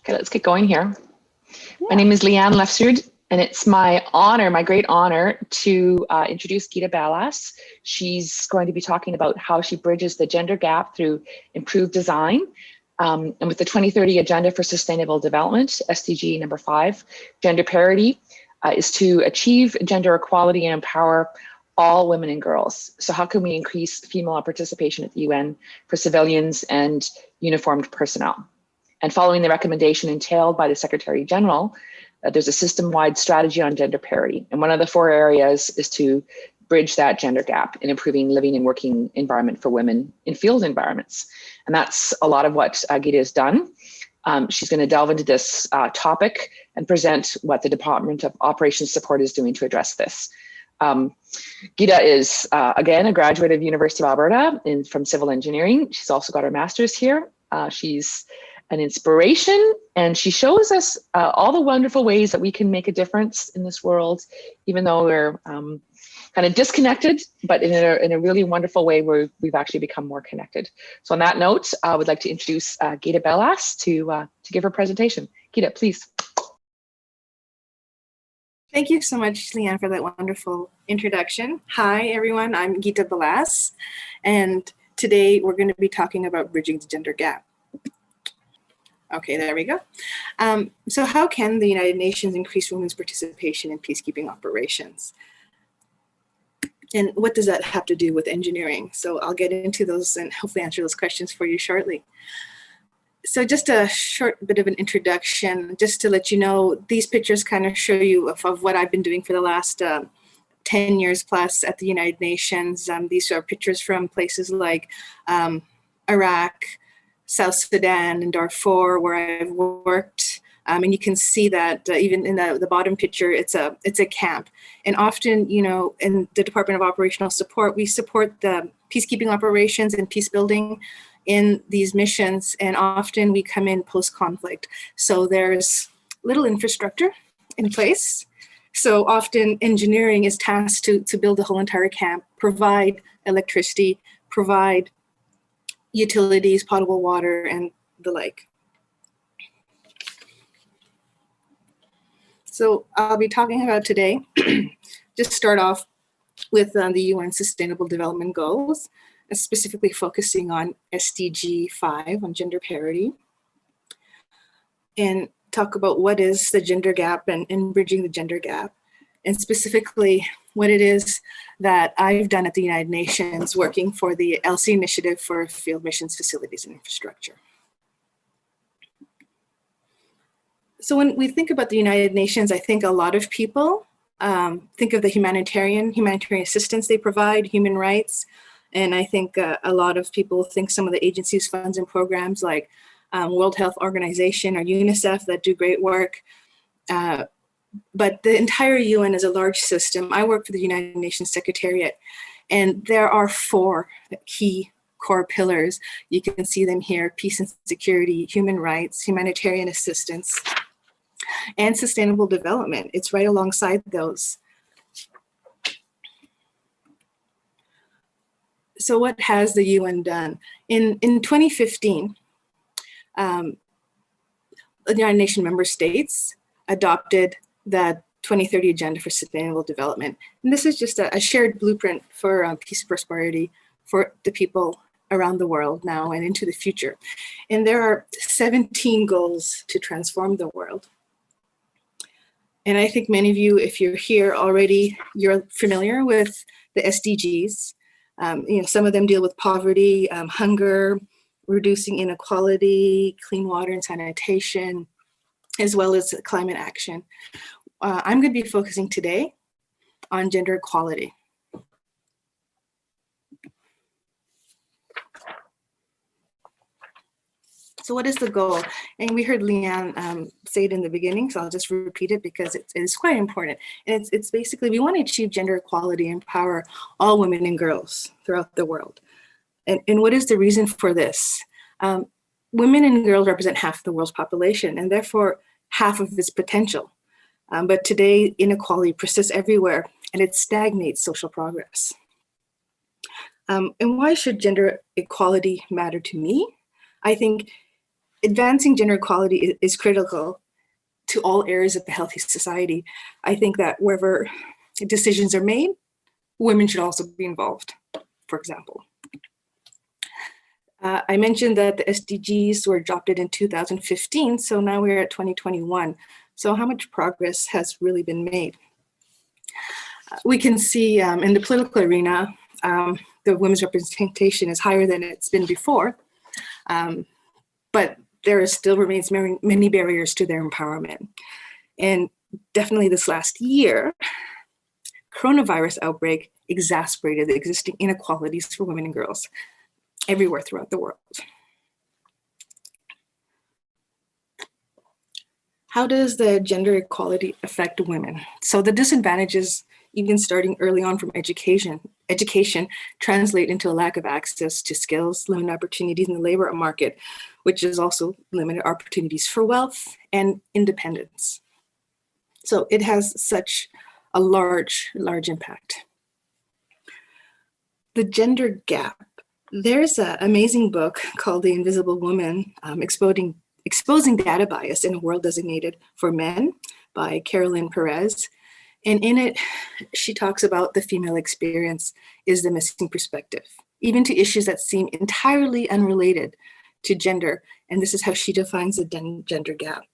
Okay, let's get going here. Yeah. My name is Lianne Lefsrud, and it's my honor, my great honor, to introduce Geeta Belas. She's going to be talking about how she bridges the gender gap through improved design. And with the 2030 Agenda for Sustainable Development, SDG number 5, gender parity is to achieve gender equality and empower all women and girls. So how can we increase female participation at the UN for civilians and uniformed personnel? And following the recommendation entailed by the Secretary General, there's a system-wide strategy on gender parity. And one of the 4 areas is to bridge that gender gap in improving living and working environment for women in field environments. And that's a lot of what Geeta has done. She's going to delve into this topic and present what the Department of Operations Support is doing to address this. Geeta is, again, a graduate of University of Alberta from civil engineering. She's also got her master's here. She's an inspiration, and she shows us all the wonderful ways that we can make a difference in this world, even though we're kind of disconnected, but in a really wonderful way where we've actually become more connected. So on that note, I would like to introduce Geeta Belas to give her presentation. Geeta, please. Thank you so much, Lianne, for that wonderful introduction. Hi, everyone. I'm Geeta Belas, and today we're going to be talking about bridging the gender gap. Okay, there we go. So how can the United Nations increase women's participation in peacekeeping operations? And what does that have to do with engineering? So I'll get into those and hopefully answer those questions for you shortly. So just a short bit of an introduction, just to let you know, these pictures kind of show you of what I've been doing for the last 10 years plus at the United Nations. These are pictures from places like Iraq, South Sudan, and Darfur, where I've worked. And you can see that even in the bottom picture, it's a camp. And often, you know, in the Department of Operational Support, we support the peacekeeping operations and peace building in these missions. And often we come in post-conflict. So there's little infrastructure in place. So often engineering is tasked to build the whole entire camp, provide electricity, provide utilities, potable water, and the like. So I'll be talking about today, just start off with the UN Sustainable Development Goals, specifically focusing on SDG 5 on gender parity, and talk about what is the gender gap and bridging the gender gap, and specifically what it is that I've done at the United Nations working for the ELSI Initiative for Field Missions, Facilities, and Infrastructure. So when we think about the United Nations, I think a lot of people think of the humanitarian assistance they provide, human rights, and I think a lot of people think some of the agencies, funds, and programs like World Health Organization or UNICEF that do great work. But the entire UN is a large system. I work for the United Nations Secretariat, and there are 4 key core pillars. You can see them here: peace and security, human rights, humanitarian assistance, and sustainable development. It's right alongside those. So what has the UN done? In 2015, the United Nations member states adopted the 2030 Agenda for Sustainable Development. And this is just a shared blueprint for peace and prosperity for the people around the world now and into the future. And there are 17 goals to transform the world. And I think many of you, if you're here already, you're familiar with the SDGs. You know, some of them deal with poverty, hunger, reducing inequality, clean water and sanitation, as well as climate action. I'm going to be focusing today on gender equality. So what is the goal? And we heard Lianne say it in the beginning, so I'll just repeat it because it is quite important. And it's basically, we want to achieve gender equality and empower all women and girls throughout the world. And what is the reason for this? Women and girls represent half the world's population and therefore half of its potential. But today, inequality persists everywhere and it stagnates social progress. And why should gender equality matter to me? I think advancing gender equality is critical to all areas of a healthy society. I think that wherever decisions are made, women should also be involved, for example. I mentioned that the SDGs were adopted in 2015, so now we're at 2021. So how much progress has really been made? We can see in the political arena, the women's representation is higher than it's been before, but there still remains many barriers to their empowerment. And definitely this last year, coronavirus outbreak exacerbated the existing inequalities for women and girls everywhere throughout the world. How does the gender equality affect women? So the disadvantages, even starting early on from education translate into a lack of access to skills, limited opportunities in the labor market, which is also limited opportunities for wealth and independence. So it has such a large impact. The gender gap. There's an amazing book called The Invisible Woman, Exposing Data Bias in a World Designated for Men by Carolyn Perez. And in it, she talks about the female experience is the missing perspective, even to issues that seem entirely unrelated to gender. And this is how she defines the gender gap.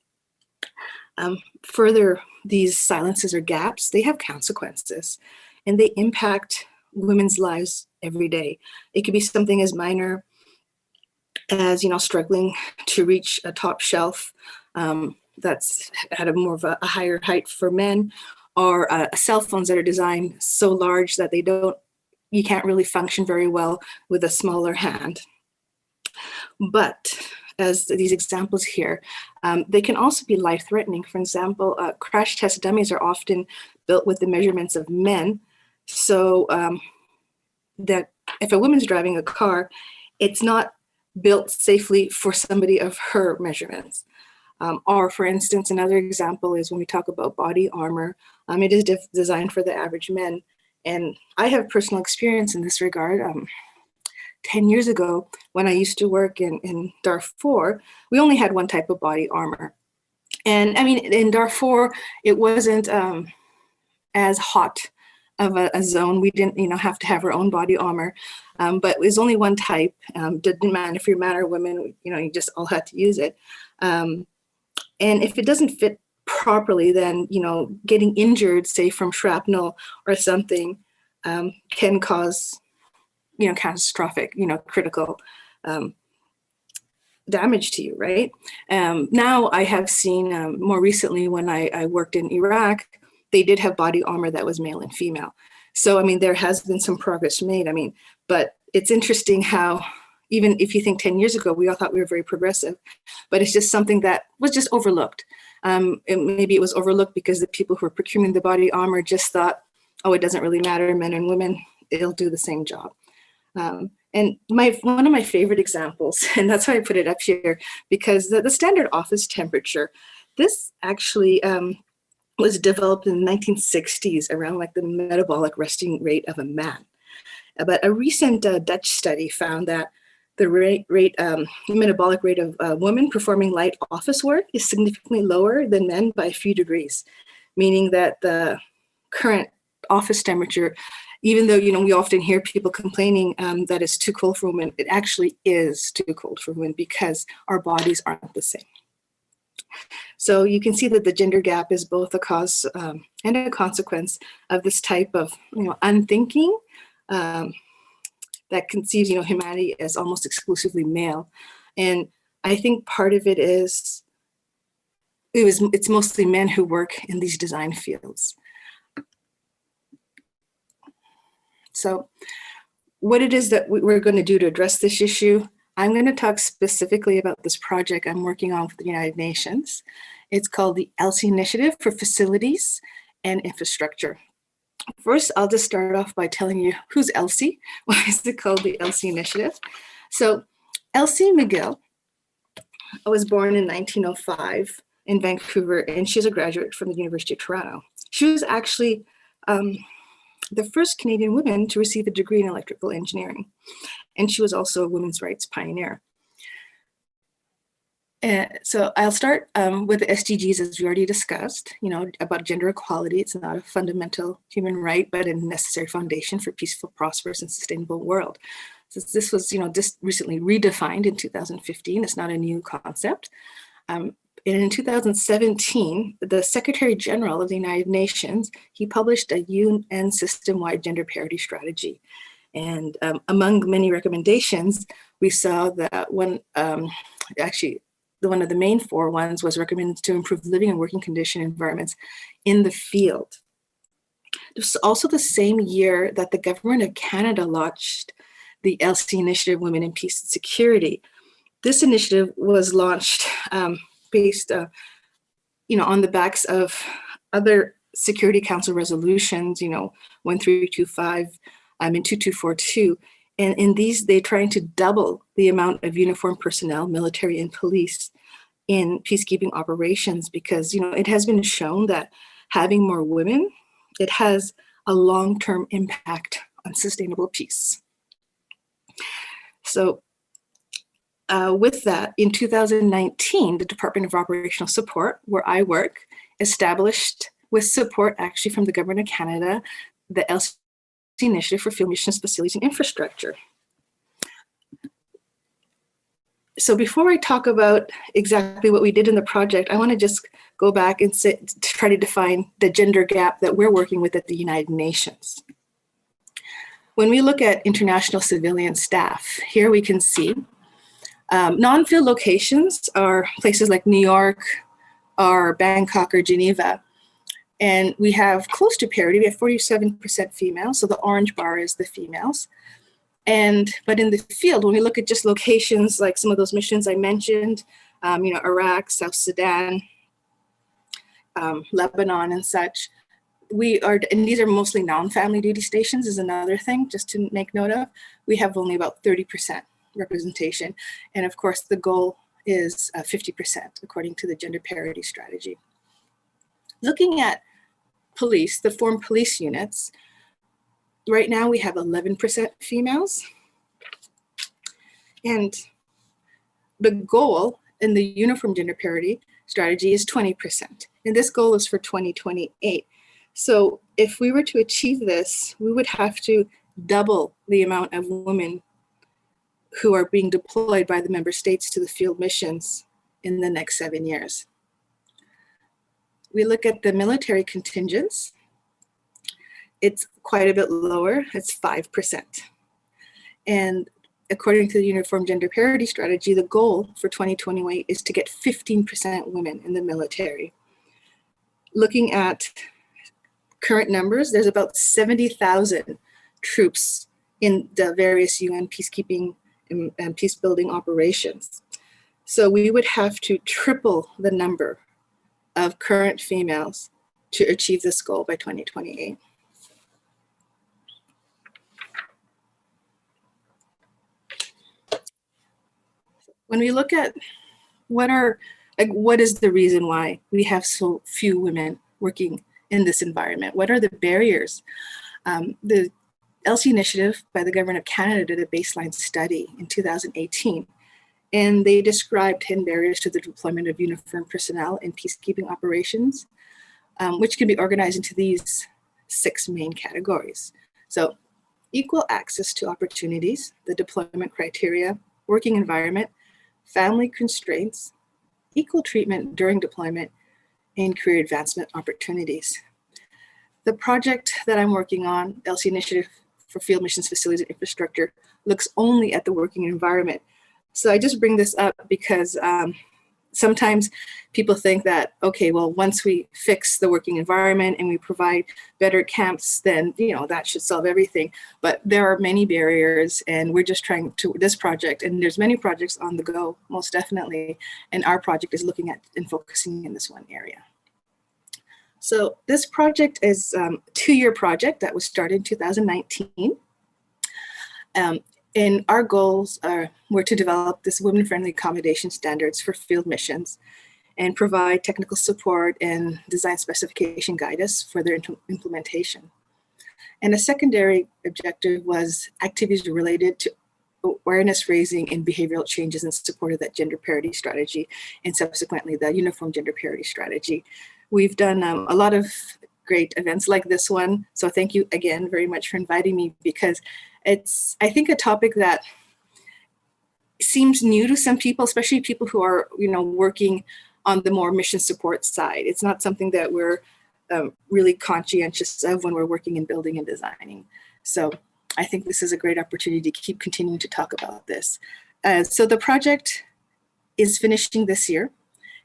Further, these silences or gaps, they have consequences and they impact women's lives every day. It could be something as minor as, struggling to reach a top shelf that's at a more of a higher height for men, or cell phones that are designed so large that you can't really function very well with a smaller hand. But as these examples here, they can also be life-threatening. For example, crash test dummies are often built with the measurements of men, so that if a woman's driving a car, it's not built safely for somebody of her measurements. Or for instance, another example is when we talk about body armor, it is designed for the average men. And I have personal experience in this regard. 10 years ago, when I used to work in Darfur, we only had one type of body armor. And I mean, in Darfur, it wasn't as hot of a zone. We didn't, have to have our own body armor, but it was only one type. Didn't matter if you're man or woman, you just all had to use it. And if it doesn't fit properly, then, getting injured, say from shrapnel or something, can cause, catastrophic, critical damage to you, right? Now I have seen more recently when I worked in Iraq, they did have body armor that was male and female. So, there has been some progress made. But it's interesting how, even if you think 10 years ago, we all thought we were very progressive, but it's just something that was just overlooked. Maybe it was overlooked because the people who were procuring the body armor just thought, oh, it doesn't really matter, men and women, it'll do the same job. And one of my favorite examples, and that's why I put it up here, because the standard office temperature, this actually was developed in the 1960s around like the metabolic resting rate of a man. But a recent Dutch study found that the metabolic rate of women performing light office work is significantly lower than men by a few degrees, meaning that the current office temperature, even though, we often hear people complaining that it's too cold for women, it actually is too cold for women because our bodies aren't the same. So you can see that the gender gap is both a cause and a consequence of this type of, unthinking that conceives, humanity as almost exclusively male. And I think part of it is, it's mostly men who work in these design fields. So what it is that we're going to do to address this issue, I'm going to talk specifically about this project I'm working on with the United Nations. It's called the ELSI Initiative for Facilities and Infrastructure. First, I'll just start off by telling you who's ELSI. Why is it called the ELSI Initiative? So Elsie McGill was born in 1905 in Vancouver, and she's a graduate from the University of Toronto. She was actually the first Canadian woman to receive a degree in electrical engineering. And she was also a women's rights pioneer. So I'll start with the SDGs, as we already discussed, about gender equality. It's not a fundamental human right, but a necessary foundation for peaceful, prosperous, and sustainable world. So this was, just recently redefined in 2015. It's not a new concept. And in 2017, the Secretary General of the United Nations, he published a UN system-wide gender parity strategy. And among many recommendations, we saw that one of the main 4 ones was recommended to improve living and working condition environments in the field. This was also the same year that the government of Canada launched the ELSI Initiative, Women in Peace and Security. This initiative was launched based, on the backs of other Security Council resolutions, 1325 and 2242. And in these, they're trying to double the amount of uniformed personnel, military and police, in peacekeeping operations, because it has been shown that having more women, it has a long-term impact on sustainable peace. So with that, in 2019, the Department of Operational Support, where I work, established, with support actually from the Government of Canada, the ELSI Initiative for Field Missions, Facilities, and Infrastructure. So before I talk about exactly what we did in the project, I want to just go back and try to define the gender gap that we're working with at the United Nations. When we look at international civilian staff, here we can see non-field locations are places like New York, or Bangkok, or Geneva. And we have close to parity. We have 47% females, so the orange bar is the females. But in the field, when we look at just locations like some of those missions I mentioned, Iraq, South Sudan, Lebanon, and such, and these are mostly non-family duty stations is another thing just to make note of. We have only about 30% representation. And of course, the goal is 50% according to the gender parity strategy. Looking at police, the formed police units, right now we have 11% females. And the goal in the uniform gender parity strategy is 20%. And this goal is for 2028. So if we were to achieve this, we would have to double the amount of women who are being deployed by the member states to the field missions in the next 7 years. We look at the military contingents. It's quite a bit lower, it's 5%. And according to the Uniform Gender Parity Strategy, the goal for 2028 is to get 15% women in the military. Looking at current numbers, there's about 70,000 troops in the various UN peacekeeping and peace building operations. So we would have to triple the number of current females to achieve this goal by 2028. When we look at what is the reason why we have so few women working in this environment? What are the barriers? The ELSI Initiative by the Government of Canada did a baseline study in 2018, and they described 10 barriers to the deployment of uniformed personnel in peacekeeping operations, which can be organized into these 6 main categories. So equal access to opportunities, the deployment criteria, working environment, family constraints, equal treatment during deployment, and career advancement opportunities. The project that I'm working on, ELSI Initiative for Field Missions, Facilities, and Infrastructure, looks only at the working environment. So I just bring this up because sometimes people think that, okay, well, once we fix the working environment and we provide better camps, then, that should solve everything. But there are many barriers, and we're just trying to, this project, and there's many projects on the go, most definitely, and our project is looking at and focusing in this one area. So this project is a 2-year project that was started in 2019. And our goals were to develop this women-friendly accommodation standards for field missions and provide technical support and design specification guidance for their implementation. And a secondary objective was activities related to awareness raising and behavioral changes in support of that gender parity strategy, and subsequently the uniform gender parity strategy. We've done a lot of great events like this one. So thank you again very much for inviting me, because it's, I think, a topic that seems new to some people, especially people who are, working on the more mission support side. It's not something that we're really conscientious of when we're working in building and designing. So I think this is a great opportunity to keep continuing to talk about this. So the project is finishing this year.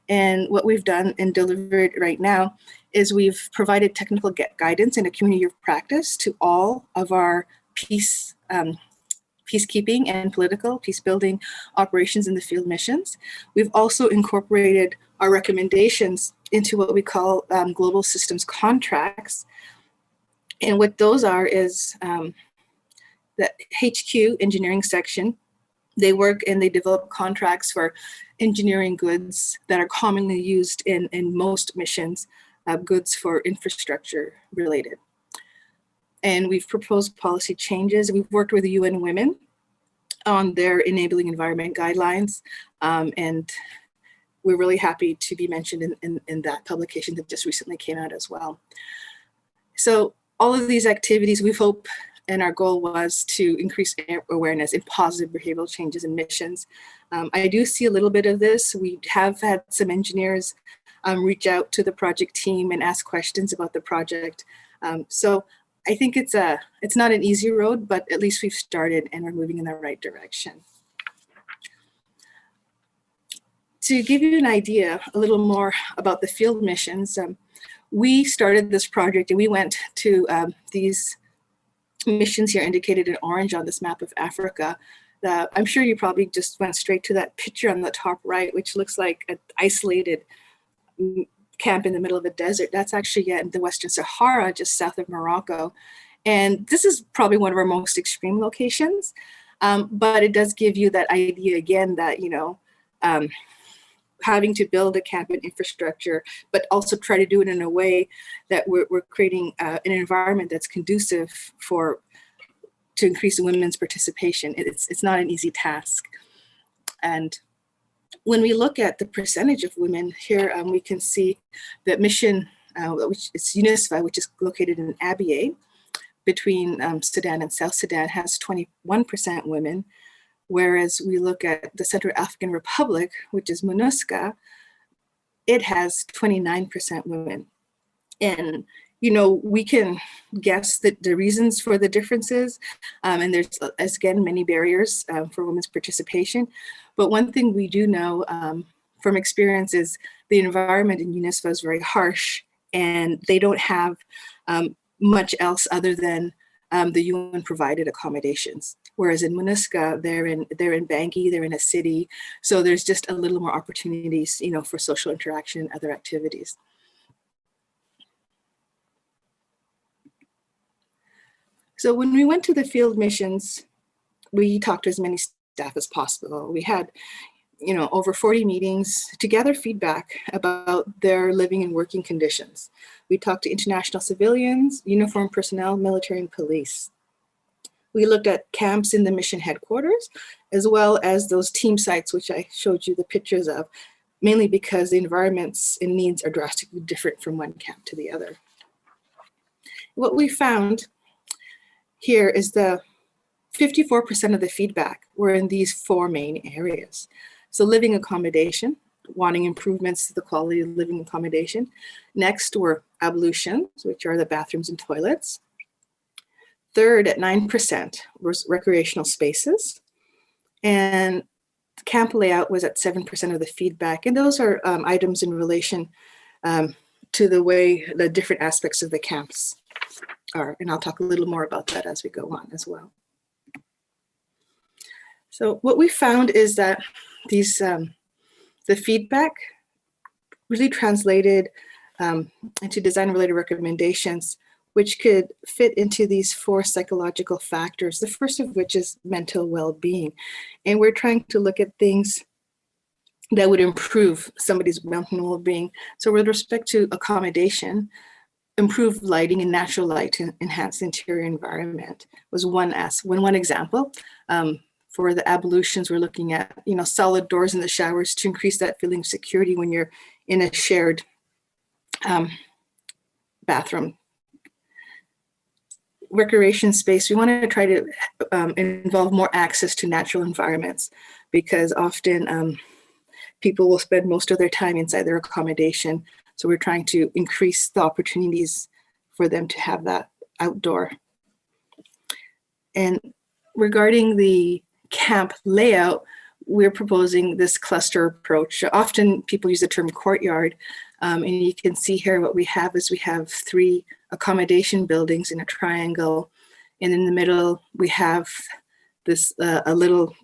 And what we've done and delivered right now is we've provided technical guidance and a community of practice to all of our peacekeeping and political peace building operations in the field missions. We've also incorporated our recommendations into what we call global systems contracts. And what those are is the HQ engineering section. They work and they develop contracts for engineering goods that are commonly used in most missions, goods for infrastructure related. And we've proposed policy changes. We've worked with the UN Women on their enabling environment guidelines. And we're really happy to be mentioned in that publication that just recently came out as well. So all of these activities, we hope, and our goal was to increase awareness and positive behavioral changes in missions. I do see a little bit of this. We have had some engineers reach out to the project team and ask questions about the project. So I think it's not an easy road, but at least we've started and we're moving in the right direction. To give you an idea a little more about the field missions, we started this project and we went to these missions here indicated in orange on this map of Africa. I'm sure you probably just went straight to that picture on the top right, which looks like an isolated camp in the middle of a desert. That's actually in the Western Sahara, just south of Morocco. And this is probably one of our most extreme locations, but it does give you that idea again that, having to build a camp and infrastructure, but also try to do it in a way that we're creating an environment that's conducive to increase women's participation. It's not an easy task. And when we look at the percentage of women here, we can see that mission, which is UNISFA, which is located in Abyei, between Sudan and South Sudan, has 21% women. Whereas we look at the Central African Republic, which is MONUSCA, it has 29% women. And, we can guess that the reasons for the differences, and there's, again, many barriers for women's participation. But one thing we do know from experience is the environment in UNISFA is very harsh, and they don't have much else other than the UN provided accommodations. Whereas in MONUSCA, they're in Bangui, they're in a city. So there's just a little more opportunities, for social interaction and other activities. So when we went to the field missions, we talked to as many staff as possible. We had, over 40 meetings to gather feedback about their living and working conditions. We talked to international civilians, uniformed personnel, military, and police. We looked at camps in the mission headquarters, as well as those team sites, which I showed you the pictures of, mainly because the environments and needs are drastically different from one camp to the other. What we found here is the 54% of the feedback were in these four main areas. So living accommodation, wanting improvements to the quality of living accommodation. Next were ablutions, which are the bathrooms and toilets. Third, at 9%, was recreational spaces. And camp layout was at 7% of the feedback. And those are items in relation to the way the different aspects of the camps are. And I'll talk a little more about that as we go on as well. So what we found is that these, the feedback really translated into design-related recommendations, which could fit into these four psychological factors, the first of which is mental well-being. And we're trying to look at things that would improve somebody's mental well-being. So with respect to accommodation, improved lighting and natural light to enhance the interior environment was one example. For the ablutions, we're looking at, solid doors in the showers to increase that feeling of security when you're in a shared bathroom. Recreation space, we want to try to involve more access to natural environments, because often people will spend most of their time inside their accommodation. So we're trying to increase the opportunities for them to have that outdoor. And regarding the camp layout, we're proposing this cluster approach. Often people use the term courtyard, and you can see here what we have is we have 3 accommodation buildings in a triangle, and in the middle we have this a little,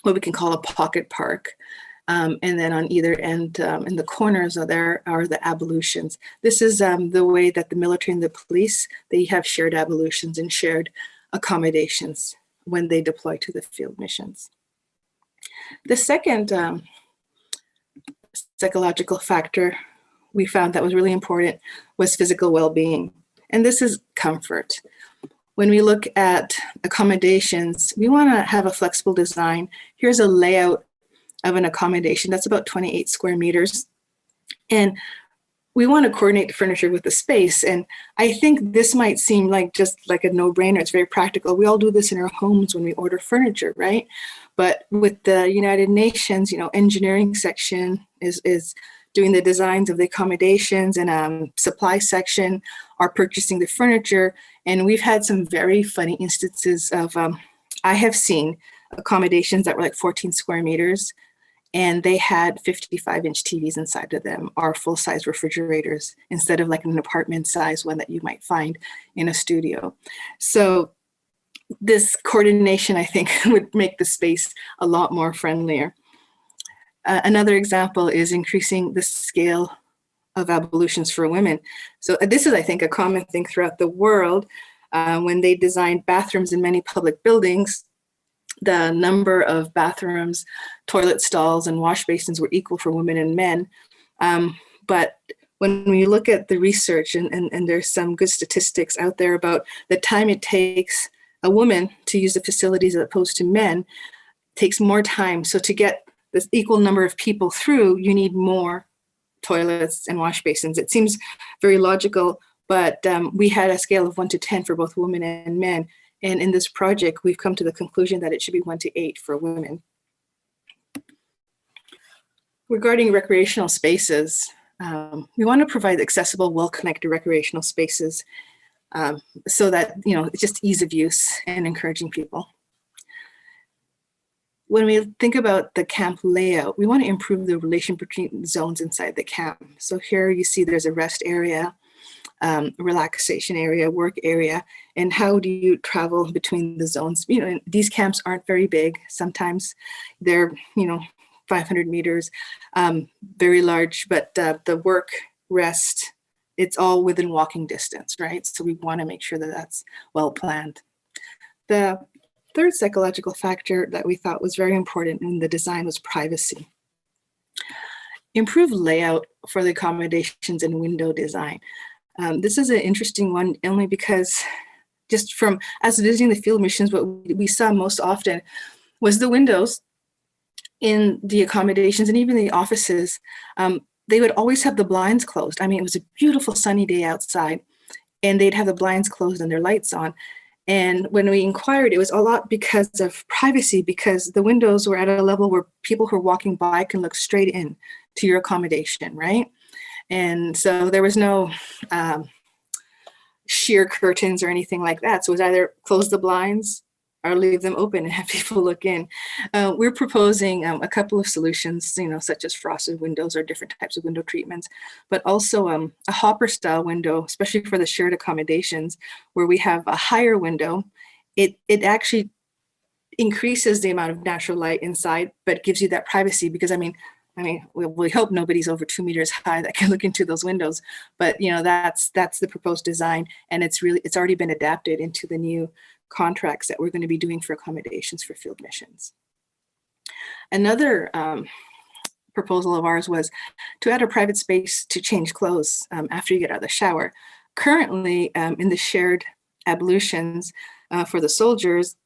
what we can call a pocket park, and then on either end in the corners there are the ablutions. This is the way that the military and the police, they have shared ablutions and shared accommodations when they deploy to the field missions. The second psychological factor we found that was really important was physical well-being. And this is comfort. When we look at accommodations, we want to have a flexible design. Here's a layout of an accommodation that's about 28 square meters. And we want to coordinate the furniture with the space. And I think this might seem like just like a no-brainer. It's very practical. We all do this in our homes when we order furniture, right? But with the United Nations, engineering section is doing the designs of the accommodations, and supply section are purchasing the furniture. And we've had some very funny instances of, I have seen accommodations that were like 14 square meters, and they had 55-inch TVs inside of them, or full-size refrigerators, instead of like an apartment size one that you might find in a studio. So this coordination, I think, would make the space a lot more friendlier. Another example is increasing the scale of ablutions for women. So this is, I think, a common thing throughout the world. When they designed bathrooms in many public buildings, the number of bathrooms, toilet stalls, and wash basins were equal for women and men. But when we look at the research, and there's some good statistics out there about the time it takes a woman to use the facilities as opposed to men, takes more time. So to get this equal number of people through, you need more toilets and wash basins. It seems very logical, but we had a scale of 1 to 10 for both women and men. And in this project, we've come to the conclusion that it should be 1 to 8 for women. Regarding recreational spaces, we want to provide accessible, well-connected recreational spaces so that, it's just ease of use and encouraging people. When we think about the camp layout, we want to improve the relation between zones inside the camp. So here you see there's a rest area, relaxation area, work area, and how do you travel between the zones? These camps aren't very big. Sometimes they're, 500 meters, very large, but the work, rest, it's all within walking distance, right? So we want to make sure that that's well planned. The third psychological factor that we thought was very important in the design was privacy. Improved layout for the accommodations and window design. This is an interesting one only because just from us visiting the field missions, what we saw most often was the windows in the accommodations and even the offices. They would always have the blinds closed. I mean, it was a beautiful sunny day outside, and they'd have the blinds closed and their lights on. And when we inquired, it was a lot because of privacy, because the windows were at a level where people who are walking by can look straight in to your accommodation, right? And so there was no sheer curtains or anything like that. So it was either close the blinds or leave them open and have people look in. We're proposing a couple of solutions, such as frosted windows or different types of window treatments, but also a hopper style window, especially for the shared accommodations, where we have a higher window. It actually increases the amount of natural light inside, but gives you that privacy, because we hope nobody's over 2 meters high that can look into those windows, but that's the proposed design, and it's already been adapted into the new contracts that we're going to be doing for accommodations for field missions. Another proposal of ours was to add a private space to change clothes after you get out of the shower. Currently, in the shared ablutions for the soldiers,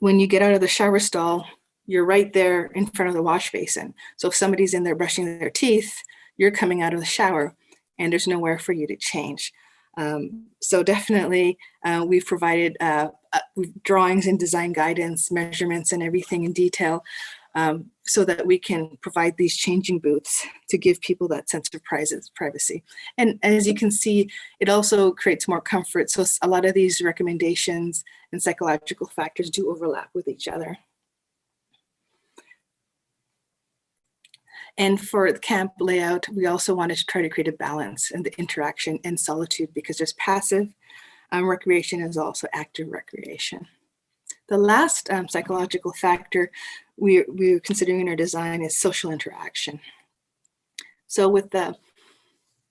when you get out of the shower stall, you're right there in front of the wash basin. So if somebody's in there brushing their teeth, you're coming out of the shower and there's nowhere for you to change. So definitely we've provided drawings and design guidance, measurements and everything in detail so that we can provide these changing booths to give people that sense of privacy. And as you can see, it also creates more comfort. So a lot of these recommendations and psychological factors do overlap with each other. And for the camp layout, we also wanted to try to create a balance in the interaction and solitude, because there's passive recreation and also active recreation. The last psychological factor we're considering in our design is social interaction. So with the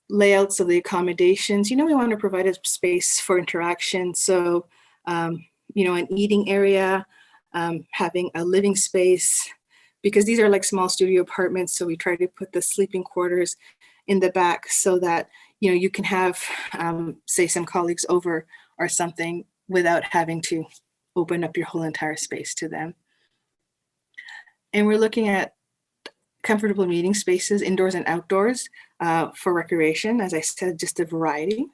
layouts of the accommodations, we want to provide a space for interaction. So, an eating area, having a living space, because these are like small studio apartments. So we try to put the sleeping quarters in the back so that, you can have, say, some colleagues over or something without having to open up your whole entire space to them. And we're looking at comfortable meeting spaces, indoors and outdoors, for recreation. As I said, just a variety.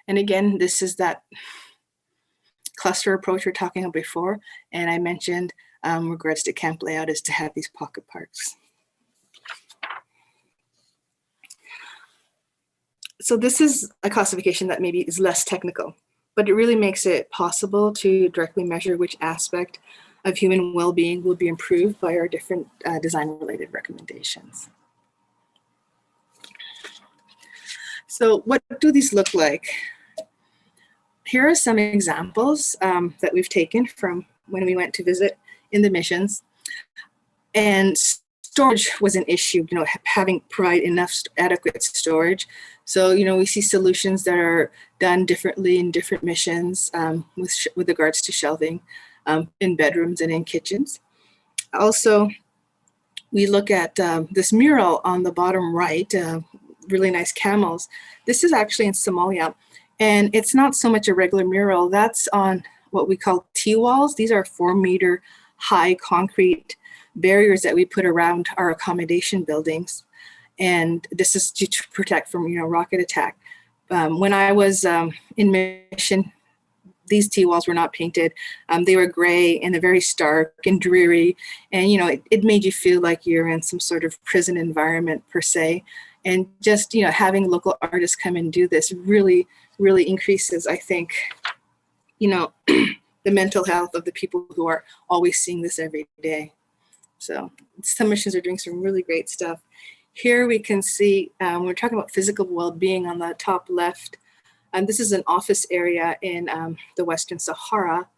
And again, this is that cluster approach we were talking about before. And I mentioned regards to camp layout is to have these pocket parks. So this is a classification that maybe is less technical, but it really makes it possible to directly measure which aspect of human well-being will be improved by our different design-related recommendations. So what do these look like? Here are some examples that we've taken from when we went to visit in the missions. And storage was an issue, having provide enough adequate storage. So, we see solutions that are done differently in different missions with regards to shelving in bedrooms and in kitchens. Also, we look at this mural on the bottom right, really nice camels. This is actually in Somalia, and it's not so much a regular mural. That's on what we call T-walls. These are 4-meter high concrete barriers that we put around our accommodation buildings. And this is to protect from, rocket attack. When I was in mission, these T-walls were not painted. They were gray and they're very stark and dreary. And, it made you feel like you're in some sort of prison environment per se. And just, having local artists come and do this really, really increases, I think, the mental health of the people who are always seeing this every day. So some missions are doing some really great stuff. Here we can see, we're talking about physical well-being on the top left. This is an office area in the Western Sahara,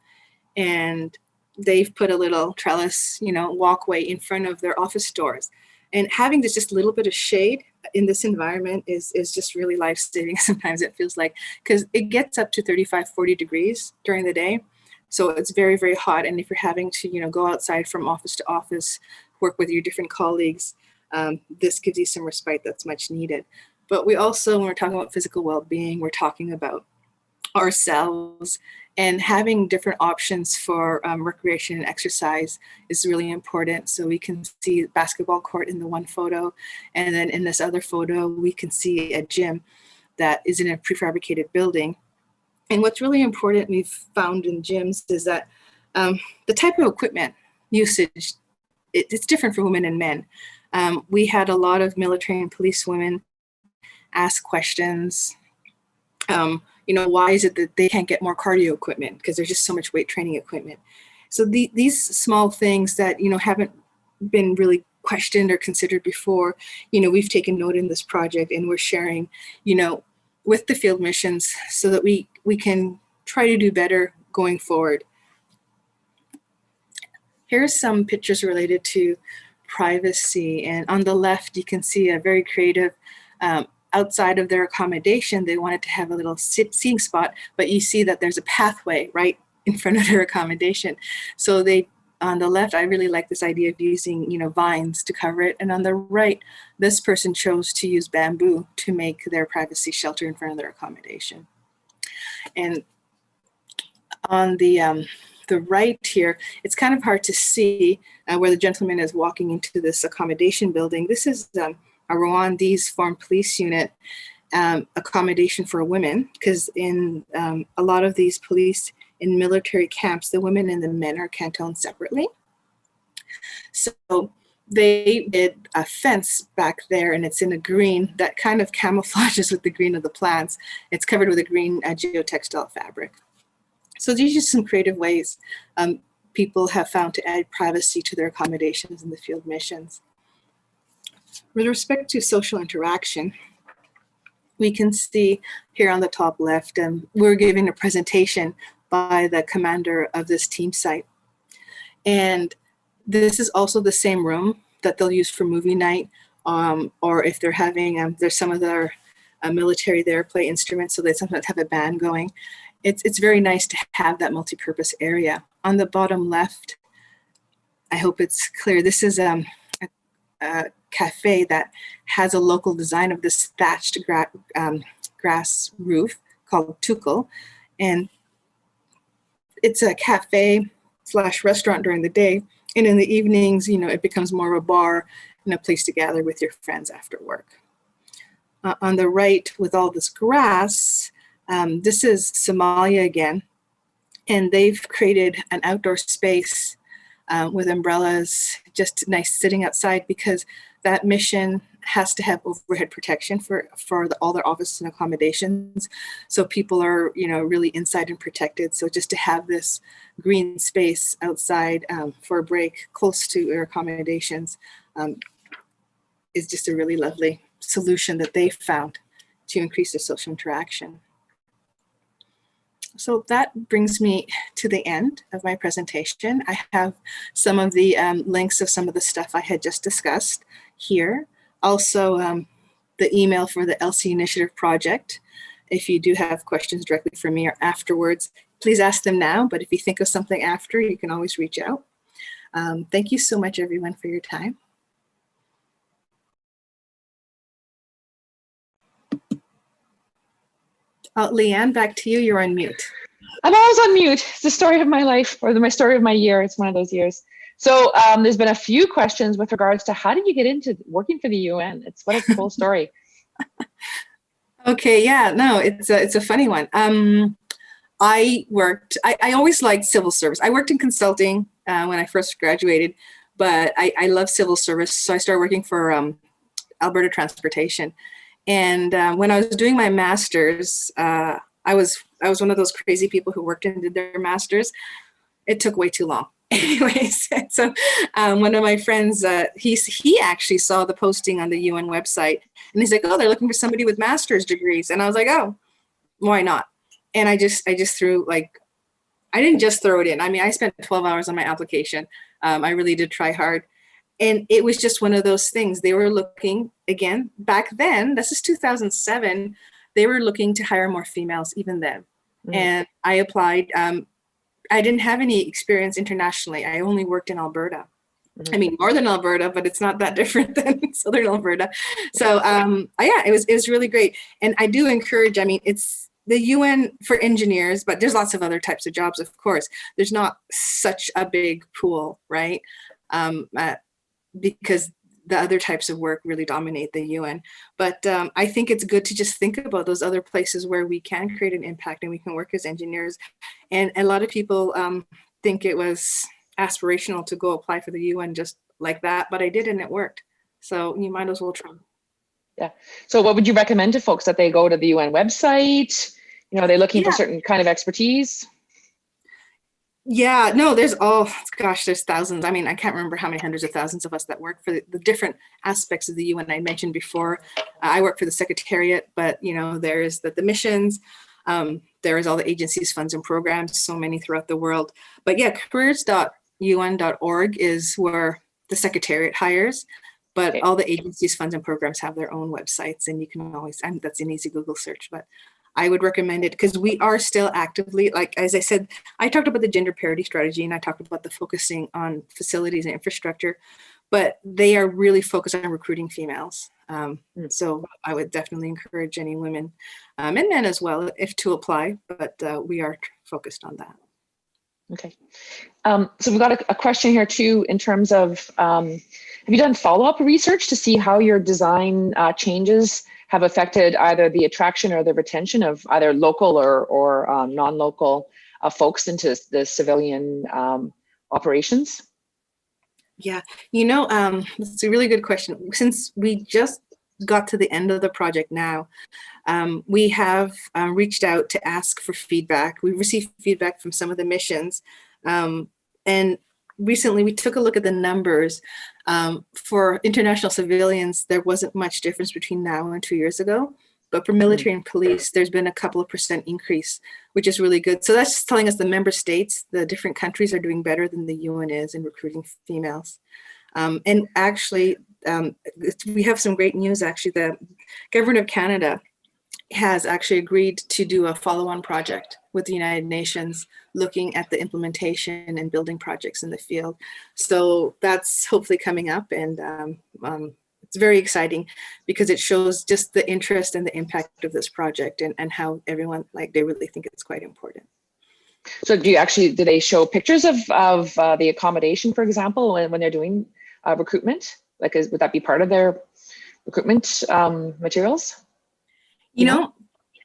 and they've put a little trellis, walkway in front of their office doors. And having this just little bit of shade in this environment is just really life-saving. Sometimes it feels like, because it gets up to 35, 40 degrees during the day. So it's very, very hot. And if you're having to, go outside from office to office, work with your different colleagues, this gives you some respite that's much needed. But we also, when we're talking about physical well-being, we're talking about ourselves, and having different options for recreation and exercise is really important. So we can see a basketball court in the one photo, and then in this other photo, we can see a gym that is in a prefabricated building. And what's really important we've found in gyms is that the type of equipment usage, it's different for women and men. We had a lot of military and police women ask questions. Why is it that they can't get more cardio equipment? Because there's just so much weight training equipment. So these small things that, haven't been really questioned or considered before, we've taken note in this project, and we're sharing, with the field missions so that we can try to do better going forward. Here's some pictures related to privacy. And on the left, you can see a very creative, outside of their accommodation, they wanted to have a little seating spot, but you see that there's a pathway right in front of their accommodation. So on the left, I really like this idea of using, vines to cover it. And on the right, this person chose to use bamboo to make their privacy shelter in front of their accommodation. And on the the right here, it's kind of hard to see where the gentleman is walking into this accommodation building. This is a Rwandese Foreign Police Unit accommodation for women, because in a lot of these police in military camps, the women and the men are cantoned separately. So they did a fence back there, and it's in a green that kind of camouflages with the green of the plants. It's covered with a green geotextile fabric. So these are just some creative ways people have found to add privacy to their accommodations in the field missions. With respect to social interaction, we can see here on the top left, we're giving a presentation by the commander of this team site. And this is also the same room that they'll use for movie night, or if they're having, there's some of their military there play instruments, so they sometimes have a band going. It's very nice to have that multi-purpose area. On the bottom left, I hope it's clear, this is a cafe that has a local design of this thatched grass roof called Tukul. And it's a cafe / restaurant during the day. And in the evenings, you know, it becomes more of a bar and a place to gather with your friends after work. On the right, with all this grass, this is Somalia again. And they've created an outdoor space with umbrellas, just nice sitting outside, because that mission has to have overhead protection for all their offices and accommodations. So people are, you know, really inside and protected. So just to have this green space outside for a break close to their accommodations is just a really lovely solution that they found to increase their social interaction. So that brings me to the end of my presentation. I have some of the links of some of the stuff I had just discussed here. Also, the email for the ELSI Initiative project. If you do have questions directly for me or afterwards, please ask them now. But if you think of something after, you can always reach out. Thank you so much, everyone, for your time. Lianne, back to you. You're on mute. I'm always on mute. It's the story of my life, or my story of my year. It's one of those years. So there's been a few questions with regards to how did you get into working for the UN? What a cool story. Okay, yeah, no, it's a funny one. I always liked civil service. I worked in consulting when I first graduated, but I love civil service. So I started working for Alberta Transportation. And when I was doing my master's, I was one of those crazy people who worked and did their master's. It took way too long. Anyways, so one of my friends, he actually saw the posting on the UN website, and he's like, "Oh, they're looking for somebody with master's degrees." And I was like, "Oh, why not?" And I just threw, like, I didn't just throw it in. I mean, I spent 12 hours on my application. I really did try hard. And it was just one of those things. They were looking, again, back then, this is 2007, they were looking to hire more females even then. Mm-hmm. And I applied. I didn't have any experience internationally. I only worked in Alberta. Mm-hmm. I mean, northern Alberta, but it's not that different than southern Alberta. So yeah, it was really great. And I do encourage, I mean, it's the UN for engineers, but there's lots of other types of jobs, of course. There's not such a big pool, right? Because the other types of work really dominate the UN. But I think it's good to just think about those other places where we can create an impact and we can work as engineers. And a lot of people think it was aspirational to go apply for the UN just like that, but I did, and it worked. So you might as well try. Yeah. So what would you recommend to folks, that they go to the UN website? You know, are they looking for certain kind of expertise? Yeah, no, there's there's thousands. I mean, I can't remember how many hundreds of thousands of us that work for the different aspects of the UN I mentioned before. I work for the Secretariat, but, you know, there's the missions, there is all the agencies, funds, and programs, so many throughout the world. But yeah, careers.un.org is where the Secretariat hires, but all the agencies, funds, and programs have their own websites, and you can always, that's an easy Google search, but I would recommend it because we are still actively, like, as I said, I talked about the gender parity strategy, and I talked about the focusing on facilities and infrastructure, but they are really focused on recruiting females. So I would definitely encourage any women and men as well, if to apply, but we are focused on that. Okay. So we've got a question here too, in terms of, have you done follow-up research to see how your design changes have affected either the attraction or the retention of either local or non-local folks into the civilian operations? Yeah, it's a really good question. Since we just got to the end of the project now, we have reached out to ask for feedback. We received feedback from some of the missions. And recently we took a look at the numbers. For international civilians, there wasn't much difference between now and 2 years ago. But for military and police, there's been a couple of % increase, which is really good. So that's just telling us the member states, the different countries are doing better than the UN is in recruiting females. And actually, we have some great news, actually. The government of Canada has actually agreed to do a follow-on project with the United Nations, looking at the implementation and building projects in the field. So that's hopefully coming up, and it's very exciting because it shows just the interest and the impact of this project, and how everyone, they really think it's quite important. So do they show pictures of the accommodation, for example, when they're doing recruitment? Would that be part of their recruitment materials? You know,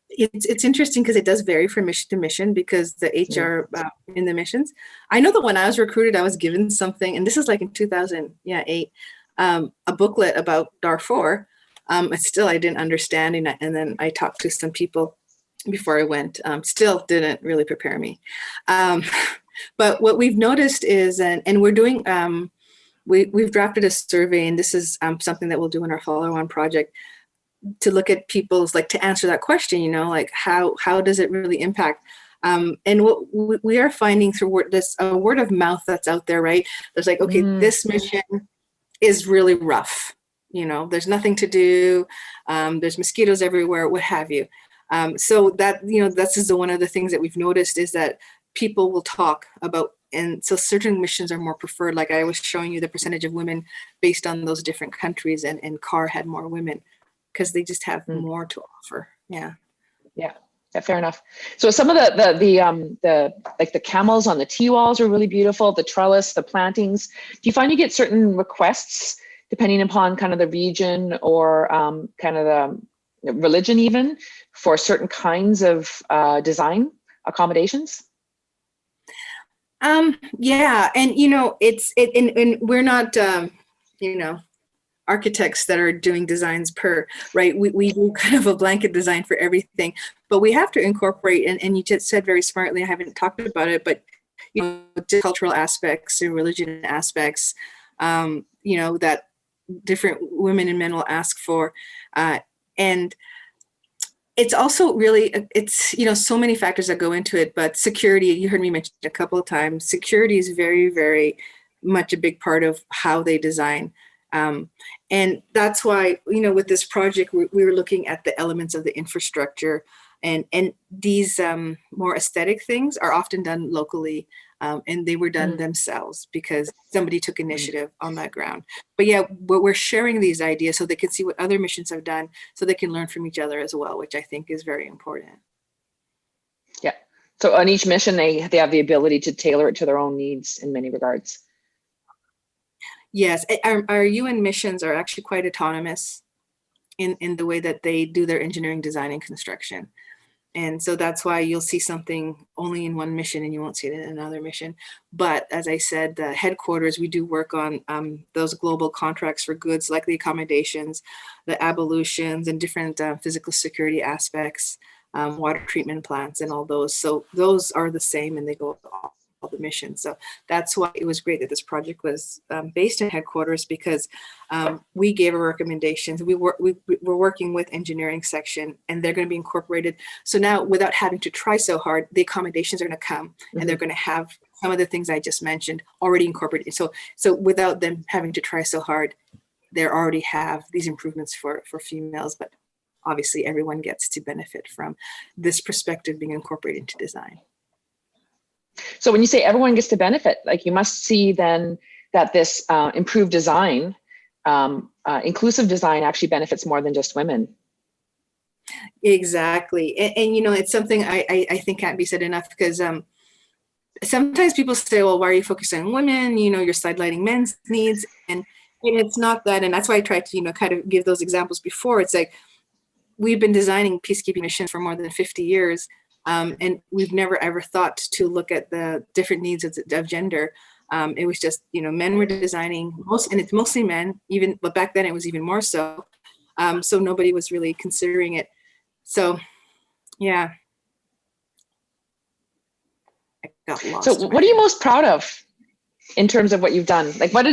it's interesting because it does vary from mission to mission, because the HR in the missions. I know that when I was recruited, I was given something, and this is like in 2008, a booklet about Darfur. Still, I didn't understand, and then I talked to some people before I went. Still didn't really prepare me. But what we've noticed is, and we're doing, we've drafted a survey, and this is something that we'll do in our follow-on project, to look at people's, to answer that question, how does it really impact? And what we are finding through this word of mouth that's out there, right? There's okay, this mission is really rough. There's nothing to do. There's mosquitoes everywhere, what have you. So that, this is one of the things that we've noticed, is that people will talk about, and so certain missions are more preferred. Like I was showing you the percentage of women based on those different countries, and CAR had more women, because they just have more to offer. Yeah, fair enough. So some of the camels on the T-walls are really beautiful. The trellis, the plantings. Do you find you get certain requests depending upon kind of the region or kind of the religion, even, for certain kinds of design accommodations? Yeah, and and we're not architects that are doing designs right? We do kind of a blanket design for everything, but we have to incorporate, and you just said very smartly, I haven't talked about it, but cultural aspects and religion aspects, that different women and men will ask for, and it's also really, it's, so many factors that go into it, but security, you heard me mention a couple of times, security is very, very much a big part of how they design. And that's why, with this project, we were looking at the elements of the infrastructure, and these more aesthetic things are often done locally, and they were done themselves because somebody took initiative on that ground. But yeah, we're sharing these ideas so they can see what other missions have done, so they can learn from each other as well, which I think is very important. Yeah. So on each mission, they have the ability to tailor it to their own needs in many regards. Yes, our UN missions are actually quite autonomous in the way that they do their engineering, design, and construction. And so that's why you'll see something only in one mission and you won't see it in another mission. But as I said, the headquarters, we do work on those global contracts for goods like the accommodations, the abolitions, and different physical security aspects, water treatment plants, and all those. So those are the same, and they go all the missions. So that's why it was great that this project was based in headquarters, because we gave our recommendations. We're working with engineering section, and they're going to be incorporated. So now, without having to try so hard, the accommodations are going to come, and they're going to have some of the things I just mentioned already incorporated. So without them having to try so hard, they already have these improvements for females. But obviously, everyone gets to benefit from this perspective being incorporated into design. So when you say everyone gets to benefit, you must see then that this improved design, inclusive design, actually benefits more than just women. Exactly. And it's something I think can't be said enough, because sometimes people say, well, why are you focusing on women? You know, you're sidelining men's needs. And it's not that. And that's why I tried to, you know, kind of give those examples before. It's like, we've been designing peacekeeping missions for more than 50 years. And we've never ever thought to look at the different needs of gender. It was just, you know, men were designing and it's mostly men, but back then it was even more so. So nobody was really considering it. So, yeah. I got lost. So what are you most proud of in terms of what you've done? Like, what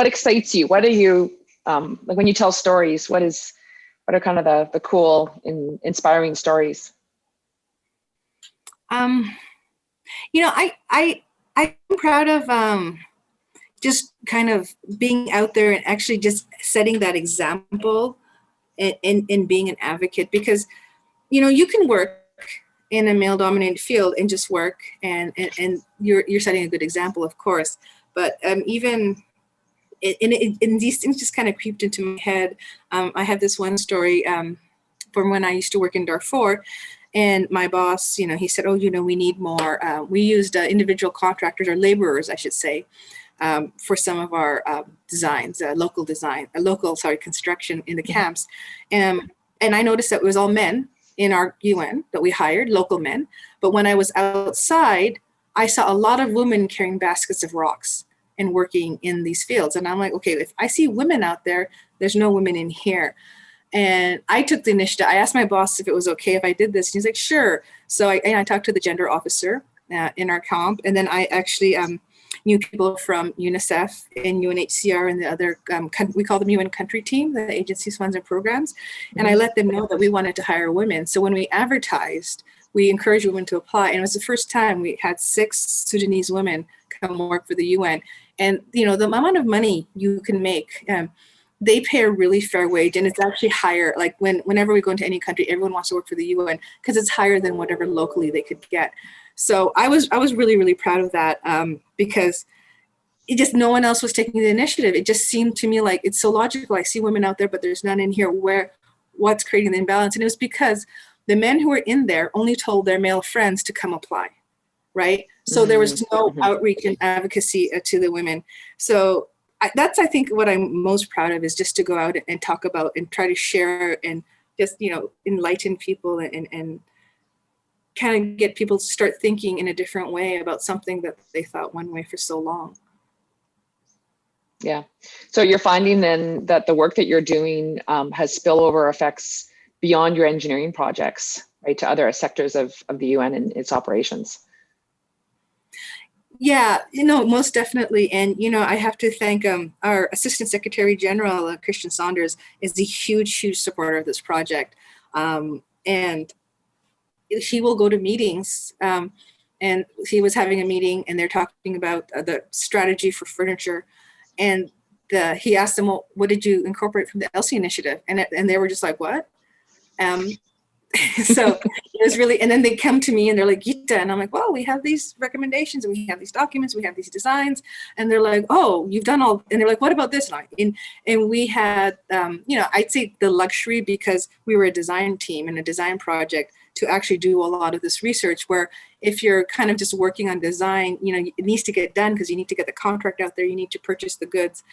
excites you? What are you, like when you tell stories, what are kind of the cool and inspiring stories? You know, I'm proud of just kind of being out there and actually just setting that example and being an advocate, because, you know, you can work in a male-dominated field and just work, and you're setting a good example, of course. But even and these things just kind of creeped into my head. I have this one story from when I used to work in Darfur. And my boss, you know, he said, oh, you know, we need more. We used individual contractors, or laborers, I should say, for some of our designs, local construction in the camps. And I noticed that it was all men in our UN that we hired, local men. But when I was outside, I saw a lot of women carrying baskets of rocks and working in these fields. And I'm like, okay, if I see women out there, there's no women in here. And I took the initiative. I asked my boss if it was okay if I did this. And he's like, sure. So I talked to the gender officer in our comp. And then I actually knew people from UNICEF and UNHCR and the other, we call them UN country team, the agencies, funds, and programs. And I let them know that we wanted to hire women. So when we advertised, we encouraged women to apply. And it was the first time we had 6 Sudanese women come work for the UN. And, you know, the amount of money you can make, they pay a really fair wage, and it's actually higher. Like whenever we go into any country, everyone wants to work for the UN because it's higher than whatever locally they could get. So I was really, really proud of that because it just, no one else was taking the initiative. It just seemed to me like it's so logical. I see women out there, but there's none in here. What's creating the imbalance? And it was because the men who were in there only told their male friends to come apply, right? So there was no outreach and advocacy to the women. So that's, I think, what I'm most proud of, is just to go out and talk about and try to share and just, you know, enlighten people and kind of get people to start thinking in a different way about something that they thought one way for so long. Yeah. So you're finding then that the work that you're doing has spillover effects beyond your engineering projects, right, to other sectors of the UN and its operations. Yeah, you know, most definitely. And, you know, I have to thank our Assistant Secretary General, Christian Saunders, is a huge, huge supporter of this project. And he will go to meetings. And he was having a meeting and they're talking about the strategy for furniture. And he asked them, well, what did you incorporate from the ELSI Initiative? And they were just like, what? So it was really, and then they come to me and they're like, Geeta, and I'm like, well, we have these recommendations and we have these documents, we have these designs, and they're like, oh, you've done all, and they're like, what about this? And we had, you know, I'd say the luxury, because we were a design team and a design project, to actually do a lot of this research, where if you're kind of just working on design, you know, it needs to get done because you need to get the contract out there, you need to purchase the goods.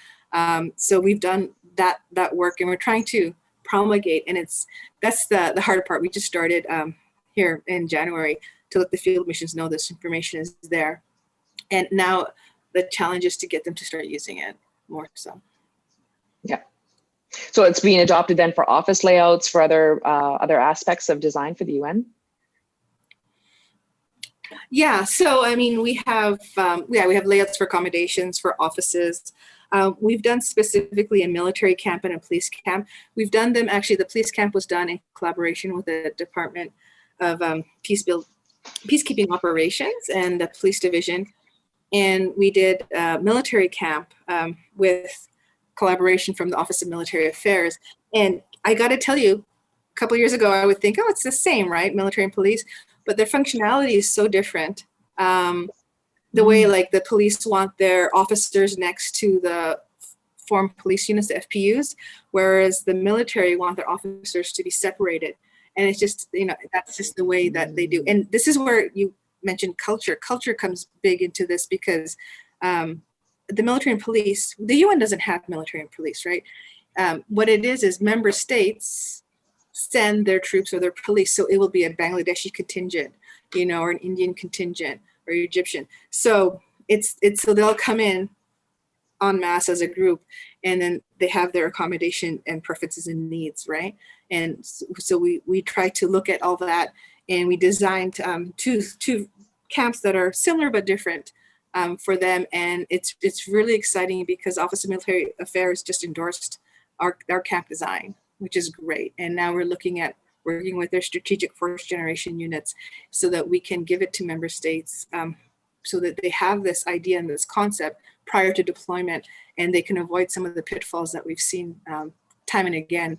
So we've done that work, and we're trying to promulgate, and that's the hard part. We just started here in January to let the field missions know this information is there, and now the challenge is to get them to start using it more so. Yeah. So it's being adopted then for office layouts, for other aspects of design for the UN. Yeah. So I mean, we have layouts for accommodations for offices. We've done specifically a military camp and a police camp. We've done them, actually, the police camp was done in collaboration with the Department of Peacekeeping Operations and the police division. And we did a military camp with collaboration from the Office of Military Affairs. And I got to tell you, a couple of years ago, I would think, oh, it's the same, right? Military and police, but their functionality is so different. The way, like, the police want their officers next to the formed police units, the FPUs, whereas the military want their officers to be separated. And it's just, you know, that's just the way that they do. And this is where mentioned culture. Culture comes big into this because the military and police, the UN doesn't have military and police, right? What it is member states send their troops or their police. So it will be a Bangladeshi contingent, or an Indian contingent or Egyptian. So so they'll come in en masse as a group, and then they have their accommodation and preferences and needs, right? And so we try to look at all that, and we designed two camps that are similar but different for them. And it's really exciting because Office of Military Affairs just endorsed our camp design, which is great. And now we're looking at working with their strategic force generation units so that we can give it to member states so that they have this idea and this concept prior to deployment, and they can avoid some of the pitfalls that we've seen time and again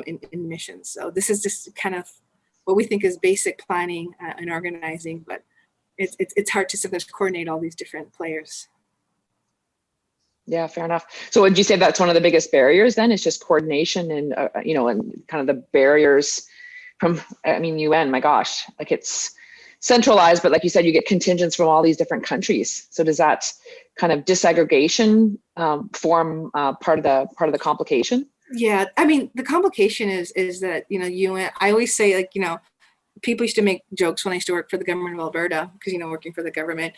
in missions. So this is just kind of what we think is basic planning and organizing, but it's hard to sometimes coordinate all these different players. Yeah, fair enough. So would you say that's one of the biggest barriers then? It's just coordination and, and kind of the barriers from, UN, my gosh, like it's centralized, but like you said, you get contingents from all these different countries. So does that kind of disaggregation form part of the complication? Yeah, the complication is that, UN, I always say, people used to make jokes when I used to work for the government of Alberta, because, working for the government,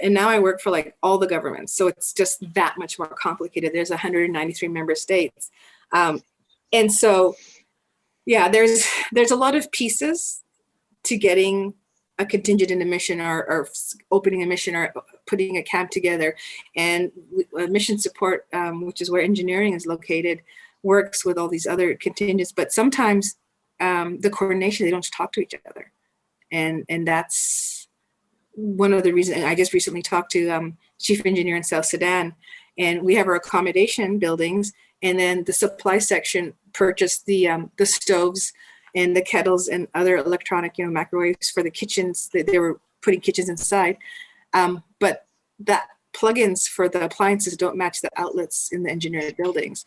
and now I work for like all the governments. So it's just that much more complicated. There's 193 member states. And so, yeah, there's a lot of pieces to getting a contingent in a mission or opening a mission or putting a camp together. And mission support, which is where engineering is located, works with all these other contingents. But sometimes the coordination, they don't talk to each other. And that's one of the reasons. I just recently talked to chief engineer in South Sudan, and we have our accommodation buildings, and then the supply section purchased the stoves and the kettles and other electronic, microwaves for the kitchens. They were putting kitchens inside, but that plugins for the appliances don't match the outlets in the engineered buildings.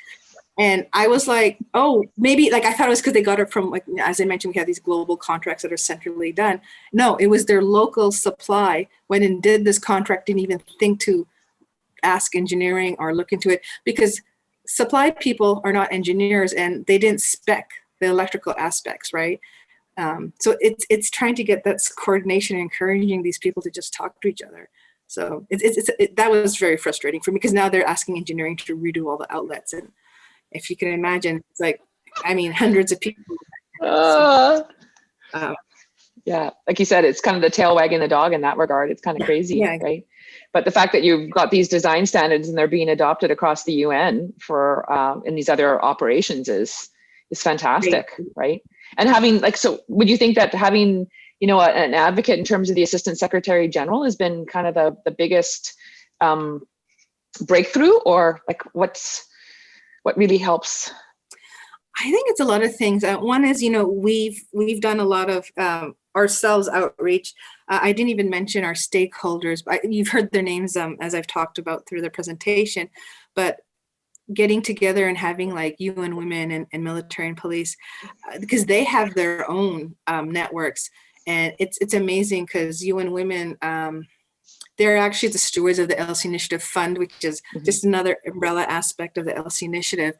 And I was like, oh, maybe, I thought it was because they got it from, as I mentioned, we have these global contracts that are centrally done. No, it was their local supply went and did this contract, didn't even think to ask engineering or look into it, because supply people are not engineers and they didn't spec the electrical aspects, right? So it's trying to get that coordination and encouraging these people to just talk to each other. So that was very frustrating for me, because now they're asking engineering to redo all the outlets. And if you can imagine, it's hundreds of people. Yeah, like you said, it's kind of the tail wagging the dog in that regard. It's kind of crazy, yeah. Right? But the fact that you've got these design standards and they're being adopted across the UN for in these other operations is fantastic, right? And having so would you think that having an advocate in terms of the Assistant Secretary General has been kind of the biggest breakthrough, or what really helps? I think it's a lot of things. One is, we've done a lot of ourselves outreach. I didn't even mention our stakeholders, but you've heard their names as I've talked about through the presentation, but getting together and having UN Women and military and police, because they have their own networks. And it's amazing because UN Women, they're actually the stewards of the ELSI Initiative Fund, which is just another umbrella aspect of the ELSI Initiative.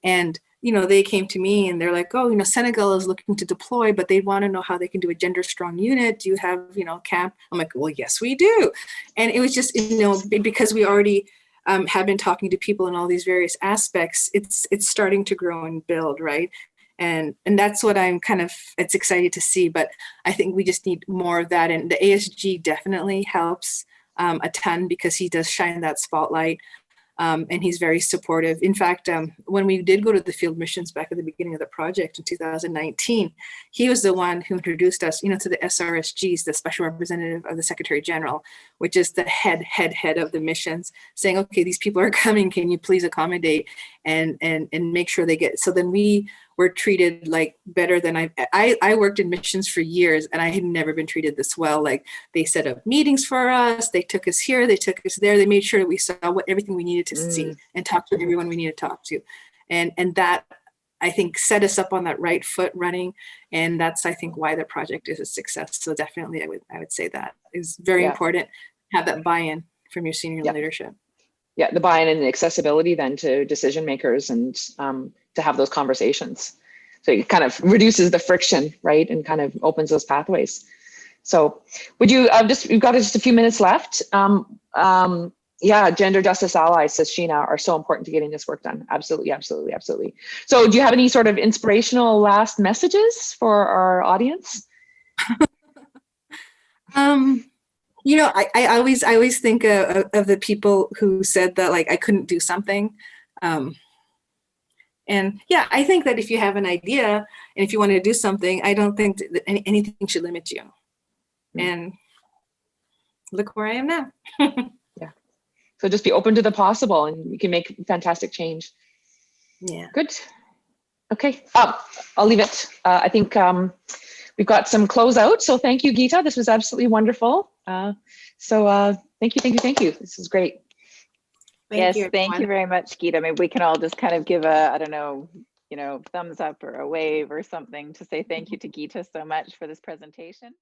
And, they came to me and they're like, oh, Senegal is looking to deploy, but they want to know how they can do a gender strong unit. Do you have, camp? I'm like, well, yes, we do. And it was just, because we already have been talking to people in all these various aspects, it's starting to grow and build, right? And that's what I'm it's excited to see, but I think we just need more of that. And the ASG definitely helps a ton, because he does shine that spotlight. And he's very supportive. In fact, when we did go to the field missions back at the beginning of the project in 2019, he was the one who introduced us, to the SRSGs, the Special Representative of the Secretary General, which is the head of the missions, saying, okay, these people are coming, can you please accommodate and make sure they get. So then we were treated better than I worked in missions for years, and I had never been treated this well. They set up meetings for us, they took us here, they took us there, they made sure that we saw everything we needed to see and talk to everyone we needed to talk to. And that I think, set us up on that right foot running. And that's, I think, why the project is a success. So definitely, I would say that is very important. Have that buy-in from your senior leadership. Yeah, the buy-in and the accessibility then to decision makers, and to have those conversations. So it kind of reduces the friction, right? And kind of opens those pathways. So would you we've got just a few minutes left. Yeah, gender justice allies, says Sheena, are so important to getting this work done. Absolutely, absolutely, absolutely. So do you have any sort of inspirational last messages for our audience? You know, I always think of the people who said that, like, I couldn't do something. And yeah, I think that if you have an idea and if you want to do something, I don't think that anything should limit you. And look where I am now. Yeah. So just be open to the possible, and you can make fantastic change. Yeah. Good. Okay. I'll leave it. I think we've got some closeout. So thank you, Geeta. This was absolutely wonderful. Thank you. This is great. Thank you very much, Geeta. Maybe we can all just kind of give a, I don't know, thumbs up or a wave or something to say thank you to Geeta so much for this presentation.